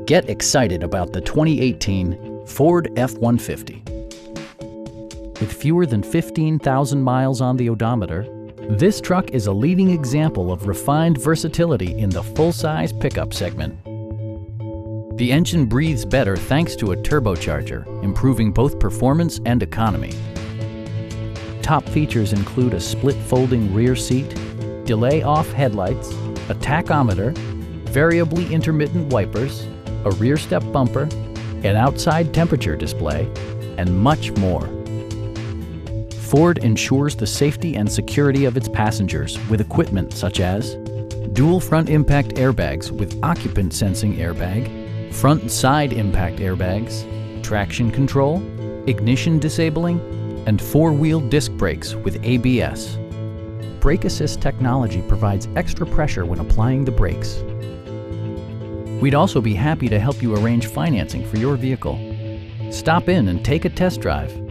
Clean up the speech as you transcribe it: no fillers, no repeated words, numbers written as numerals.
Get excited about the 2018 Ford F-150. With fewer than 15,000 miles on the odometer, this truck is a leading example of refined versatility in the full-size pickup segment. The engine breathes better thanks to a turbocharger, improving both performance and economy. Top features include a split folding rear seat, delay-off headlights, a tachometer, variably intermittent wipers, a rear step bumper, an outside temperature display, and much more. Ford ensures the safety and security of its passengers with equipment such as dual front impact airbags with occupant sensing airbag, front and side impact airbags, traction control, ignition disabling, and four-wheel disc brakes with ABS. Brake Assist technology provides extra pressure when applying the brakes. We'd also be happy to help you arrange financing for your vehicle. Stop in and take a test drive.